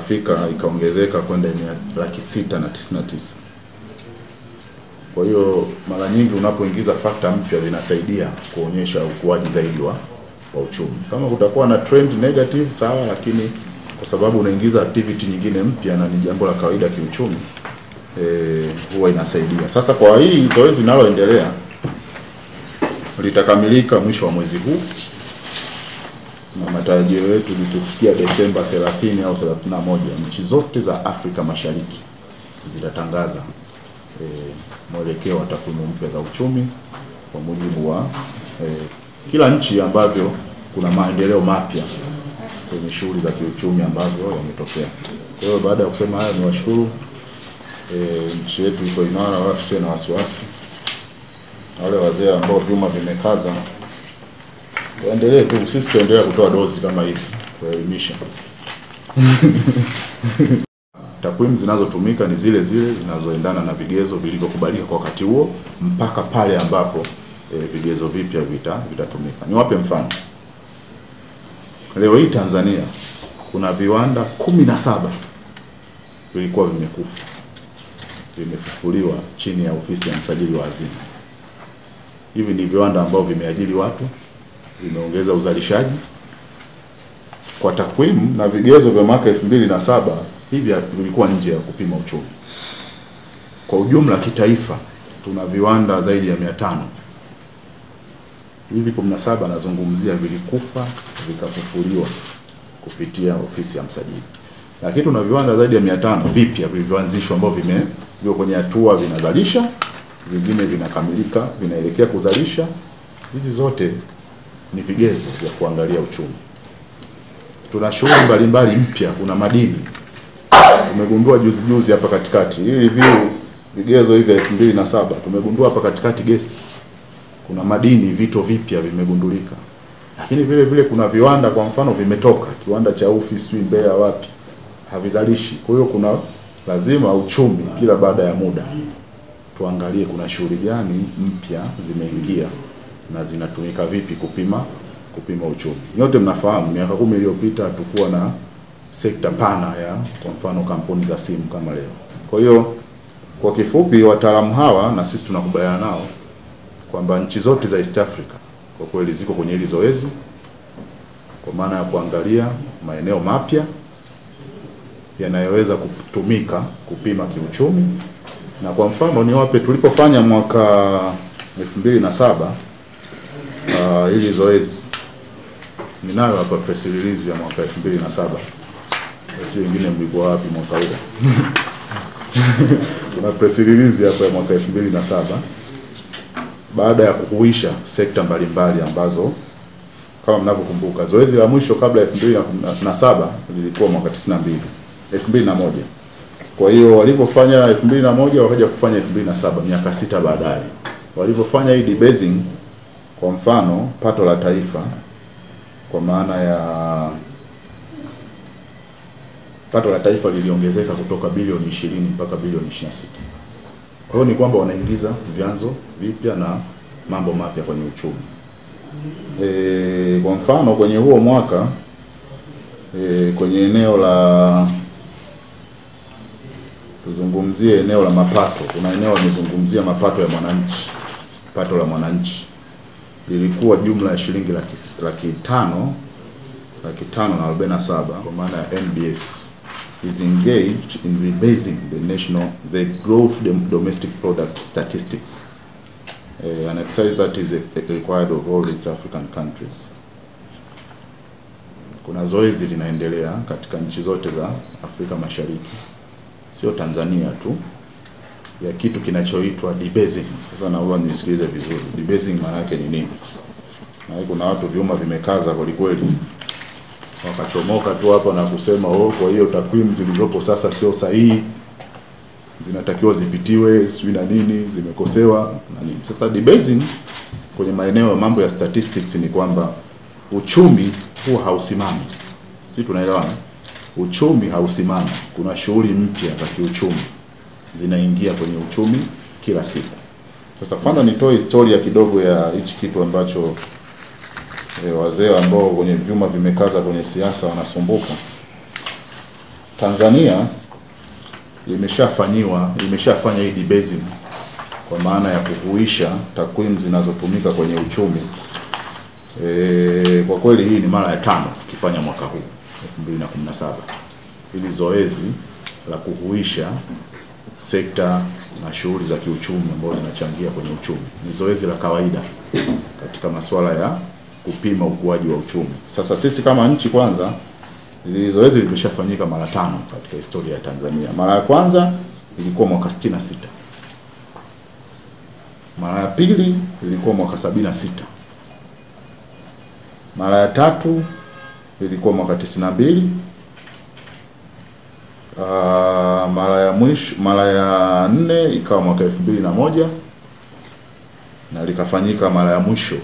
Afrika ikaongezeka kwenda 699. Kwa hiyo mara nyingi unapoingiza factor mpya vinasaidia kuonyesha ukuaji zaidi wa uchumi. Kama kutakuwa na trend negative sawa, lakini kwa sababu unaingiza activity nyingine mpya na ni jambo la kawaida kiuchumi, huwa inasaidia. Sasa kwa hii zoezi linaloendelea litakamilika mwisho wa mwezi huu, na matarajio yetu ni kufikia Desemba 30 au 31 nchi zote za Afrika Mashariki zitatangaza mwelekeo wa takwimu mpya za uchumi kwa mujibu wa kila nchi ambavyo kuna maendeleo mapya kwenye shughuli za kiuchumi ambavyo yametokea. Kwa hiyo baada ya kusema haya, niwashukuru. Nchi yetu iko imara, watu sio na wasiwasi. Wale wazee ambao vyuma vimekaza waendelee tu, sisi tuendelee kutoa dozi kama hizi kuelimisha. Takwimu zinazotumika ni zile zile zinazoendana na vigezo vilivyokubalika kwa wakati huo mpaka pale ambapo vigezo vipya vitatumika. Niwape mfano. Leo hii Tanzania kuna viwanda 17 vilikuwa vimekufa, vimefufuliwa chini ya ofisi ya msajili wa hazina. Hivi ni viwanda ambao vimeajiri watu, vimeongeza uzalishaji. Kwa takwimu na vigezo vya mwaka 2007 hivi vilikuwa nje ya kupima uchumi. Kwa ujumla kitaifa tuna viwanda zaidi ya 500. Hivi 17 nazungumzia vilikufa vikafufuliwa kupitia ofisi ya msajili. Lakini tuna viwanda zaidi ya 500 vipya vilivyoanzishwa ambao viko kwenye hatua vinazalisha, vingine vinakamilika, vinaelekea kuzalisha. Hizi zote ni vigezo vya kuangalia uchumi. Tuna shughuli mbalimbali mpya, kuna madini. Tumegundua juzi hapa katikati, hii review vigezo hivi 2007, tumegundua hapa katikati gesi. Kuna madini, vito vipya vimegundulika. Lakini vile vile kuna viwanda, kwa mfano vimetoka, kiwanda cha Ufi Mbeya wapi, havizalishi. Kwa hiyo kuna lazima uchumi kila baada ya muda tuangalie kuna shughuli gani mpya zimeingia na zinatumika vipi kupima uchumi. Nyote mnafahamu miaka 10 iliyopita tulikuwa na sekta pana ya kwa mfano kampuni za simu kama leo. Kwa hiyo kwa kifupi, wataalamu hawa na sisi tunakubaliana nao kwamba nchi zote za East Africa kwa kweli ziko kwenye hili zoezi, kwa maana ya kuangalia maeneo mapya yanayoweza kutumika kupima kiuchumi. Na kwa mfano niwape, tulipofanya mwaka 2007 hili zoezi, ninayo hapa press release ya mwaka 2007. Sisi wengine mlikuwa wapi mwaka huo? Kuna press release hapa ya mwaka 2007 baada ya kuhuisha sekta mbalimbali ambazo kama mnavyokumbuka zoezi la mwisho kabla ya 2007 lilikuwa mwaka 2001. Kwa hiyo walipofanya 2001 wakaja kufanya 2007, miaka 6 baadaye. Walipofanya hii debasing, kwa mfano pato la taifa, kwa maana ya pato la taifa liliongezeka kutoka bilioni 20 mpaka bilioni 26. Kwa hiyo ni kwamba wanaingiza vyanzo vipya na mambo mapya kwenye uchumi. Kwa mfano kwenye huo mwaka kwenye eneo la, tuzungumzie eneo la mapato, kuna eneo limezungumzia mapato ya mwananchi. Pato la mwananchi lilikuwa jumla ya shilingi laki tano na 47, kwa maana ya NBS is engaged in rebasing the growth domestic product statistics, an exercise that is required of all East African countries. Kuna zoezi linaendelea katika nchi zote za Afrika Mashariki, sio Tanzania tu, ya kitu kinachoitwa debasing. Sasa naomba nisikilize vizuri. Debasing maana yake ni nini? Na kuna watu vyuma vimekaza kweli kweli, wakachomoka tu hapa na kusema kwa hiyo takwimu zilizopo sasa sio sahihi, zinatakiwa zipitiwe, sio na nini, zimekosewa na nini. Sasa debasing kwenye maeneo ya mambo ya statistics ni kwamba uchumi huwa hausimami. Sisi tunaelewana? Uchumi hausimami. Kuna shughuli mpya za kiuchumi zinaingia kwenye uchumi kila siku. Sasa kwanza nitoe historia kidogo ya hichi kitu ambacho wazee ambao kwenye vyuma vimekaza kwenye siasa wanasumbuka. Tanzania imeshafanya hii debasing kwa maana ya kuhuisha takwimu zinazotumika kwenye uchumi. Kwa kweli hii ni mara ya 5 tukifanya mwaka huu 2017. Hili zoezi la kuhuisha sekta na shughuli za kiuchumi ambazo zinachangia kwenye uchumi ni zoezi la kawaida katika masuala ya kupima ukuaji wa uchumi. Sasa sisi kama nchi, kwanza hili zoezi limeshafanyika mara 5 katika historia ya Tanzania. Mara ya kwanza ilikuwa mwaka 66. Mara ya pili ilikuwa mwaka 76. Mara ya 3 ilikuwa mwaka 92. Mara ya 4 ikawa mwaka 2001 na likafanyika mara ya mwisho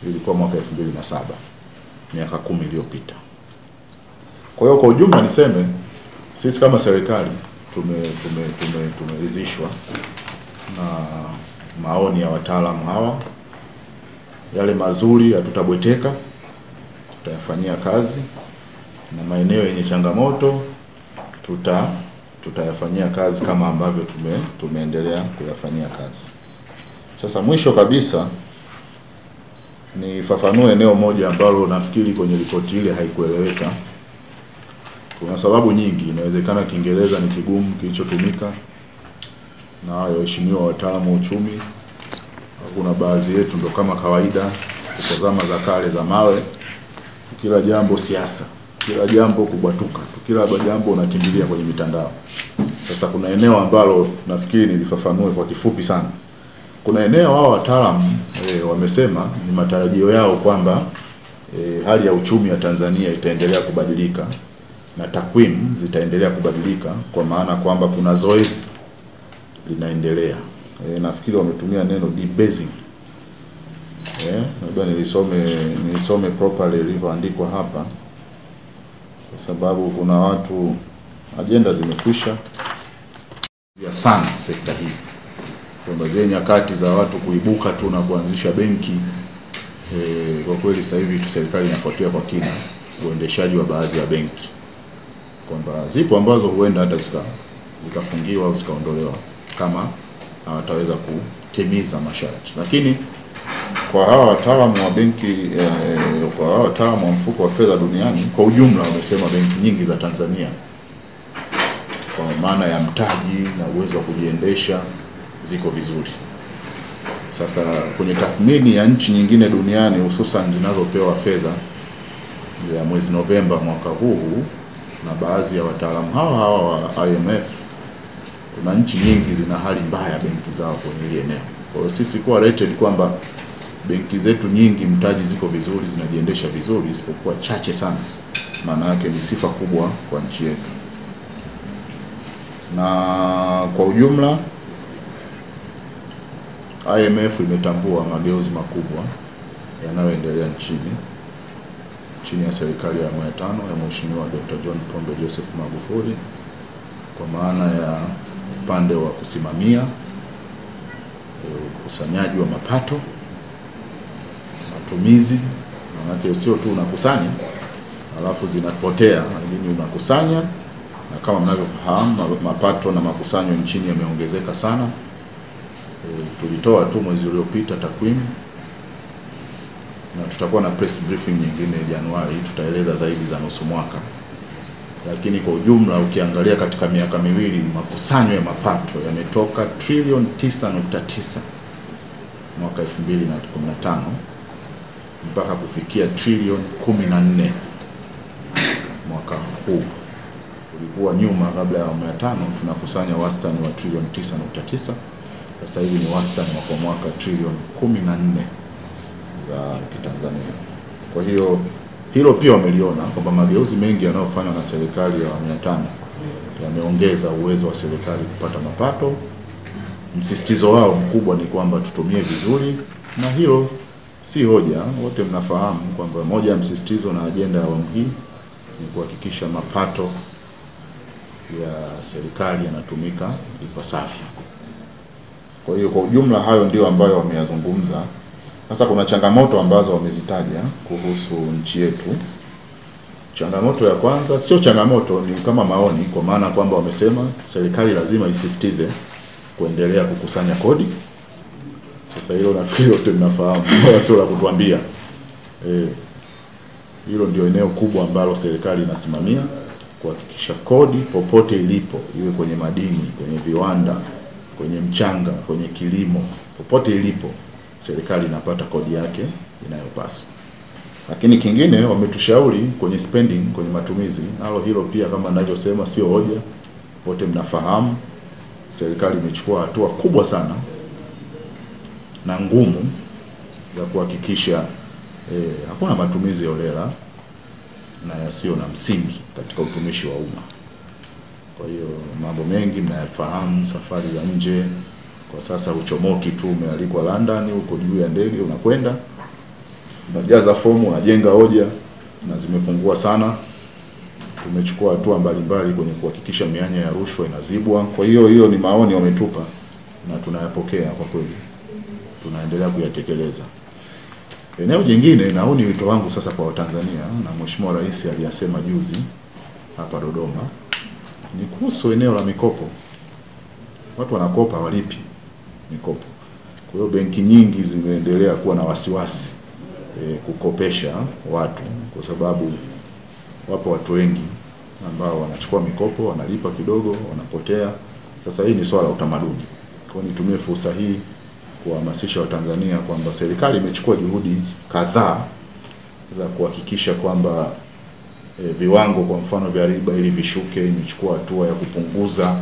ilikuwa mwaka 2007, miaka 10 iliyopita. Kwa hiyo kwa ujumla niseme sisi kama serikali tumeridhishwa na maoni ya wataalamu hawa. Yale mazuri hatutabweteka, tutayafanyia kazi, na maeneo yenye changamoto tutayafanyia kazi kama ambavyo tumeendelea kuyafanyia kazi. Sasa mwisho kabisa nifafanue eneo moja ambalo nafikiri kwenye ripoti ile haikueleweka. Kuna sababu nyingi, inawezekana Kiingereza ni kigumu kilichotumika na waheshimiwa wataalamu wa uchumi. Kuna baadhi yetu ndo kama kawaida kwa zama za kale za mawe, kila jambo siasa, kila jambo kubwatuka, kila jambo unakimbilia kwenye mitandao. Sasa kuna eneo ambalo nafikiri nilifafanue kwa kifupi sana. Kuna eneo hao wataalamu wamesema ni matarajio yao kwamba hali ya uchumi ya Tanzania itaendelea kubadilika na takwimu zitaendelea kubadilika, kwa maana kwamba kuna zoezi linaendelea. Nafikiri wametumia neno debasing. Labda nilisome properly ilivyoandikwa hapa, kwa sababu kuna watu ajenda zimekwisha ya sana sekta hii, kwamba zile nyakati za watu kuibuka tu na kuanzisha benki. Kwa kweli sasa hivi serikali inafuatia kwa kina uendeshaji wa baadhi ya benki, kwamba zipo ambazo huenda hata zikafungiwa au zikaondolewa kama hawataweza kutimiza masharti. Lakini kwa hawa wataalamu wa benki, kwa hawa wataalamu wa mfuko wa fedha duniani kwa ujumla, wamesema benki nyingi za Tanzania kwa maana ya mtaji na uwezo wa kujiendesha ziko vizuri. Sasa kwenye tathmini ya nchi nyingine duniani, hususan zinazopewa fedha ya mwezi Novemba mwaka huu na baadhi ya wataalamu hawa wa IMF, kuna nchi nyingi zina hali mbaya benki zao kwenye ile eneo. Kwa hiyo sisi kwa rated kwamba benki zetu nyingi mtaji ziko vizuri, zinajiendesha vizuri, isipokuwa chache sana. Maana yake ni sifa kubwa kwa nchi yetu. Na kwa ujumla IMF imetambua mageuzi makubwa yanayoendelea chini ya serikali ya awamu ya 5 ya Mheshimiwa Dr. John Pombe Joseph Magufuli, kwa maana ya upande wa kusimamia ukusanyaji wa mapato, matumizi. Maana sio tu unakusanya alafu zinapotea, lakini unakusanya, na kama mnavyofahamu mapato na makusanyo nchini yameongezeka sana. Tulitoa tu mwezi uliopita takwimu, na tutakuwa na press briefing nyingine Januari, tutaeleza zaidi za nusu mwaka. Lakini kwa ujumla ukiangalia katika miaka miwili, makusanyo ya mapato yametoka trilioni 9.9 mwaka 2015 mpaka kufikia trilioni 14 mwaka huu. Ulikuwa nyuma kabla ya awamu ya 5 tunakusanya wastani wa trilioni 9.9. Sasa hivi ni wastani wa kwa mwaka trilioni 14 za Kitanzania. Kwa hiyo hilo pia wameliona kwamba mageuzi mengi yanayofanywa na serikali ya awamu ya 5 yameongeza uwezo wa serikali kupata mapato. Msisitizo wao mkubwa ni kwamba tutumie vizuri, na hilo si hoja, wote mnafahamu kwamba moja ya msisitizo na ajenda ya awamu hii ni kuhakikisha mapato ya serikali yanatumika ipasavyo. Kwa hiyo kwa ujumla hayo ndio ambayo wameyazungumza. Sasa kuna changamoto ambazo wamezitaja kuhusu nchi yetu. Changamoto ya kwanza, sio changamoto, ni kama maoni, kwa maana kwamba wamesema serikali lazima isisitize kuendelea kukusanya kodi. Sasa hilo nafikiri wote mnafahamu, sio la kutuambia. Hilo ndio eneo kubwa ambalo serikali inasimamia, kuhakikisha kodi popote ilipo, iwe kwenye madini, kwenye viwanda, kwenye mchanga, kwenye kilimo, popote ilipo serikali inapata kodi yake inayopaswa. Lakini kingine wametushauri kwenye spending, kwenye matumizi, nalo hilo pia kama ninavyosema sio hoja. Wote mnafahamu serikali imechukua hatua kubwa sana na ngumu za kuhakikisha hakuna matumizi holela na yasio na msingi katika utumishi wa umma. Kwa hiyo mambo mengi mnayafahamu, safari za nje kwa sasa uchomoki tu, umealikwa London, uko juu ya ndege unakwenda, unajaza fomu, unajenga hoja, na zimepungua sana. Tumechukua hatua mbalimbali kwenye kuhakikisha mianya ya rushwa inazibwa. Kwa hiyo ni maoni wametupa na tunayapokea, kwa kweli tunaendelea kuyatekeleza. Eneo jingine, na huu ni wito wangu sasa kwa Watanzania, na Mheshimiwa Rais aliyasema juzi hapa Dodoma, ni kuhusu eneo la mikopo. Watu wanakopa walipi mikopo. Kwa hiyo benki nyingi zimeendelea kuwa na wasiwasi kukopesha watu, kwa sababu wapo watu wengi ambao wanachukua mikopo, wanalipa kidogo, wanapotea. Sasa hii ni swala la utamaduni. Kwa hiyo nitumie fursa hii kuhamasisha Watanzania kwamba serikali imechukua juhudi kadhaa za kuhakikisha kwamba viwango kwa mfano vya riba ili vishuke. Imechukua hatua ya kupunguza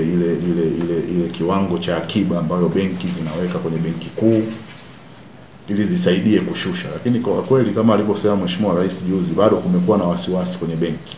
ile kiwango cha akiba ambayo benki zinaweka kwenye benki kuu ili zisaidie kushusha. Lakini kwa kweli kama alivyosema Mheshimiwa Rais juzi, bado kumekuwa na wasiwasi kwenye benki.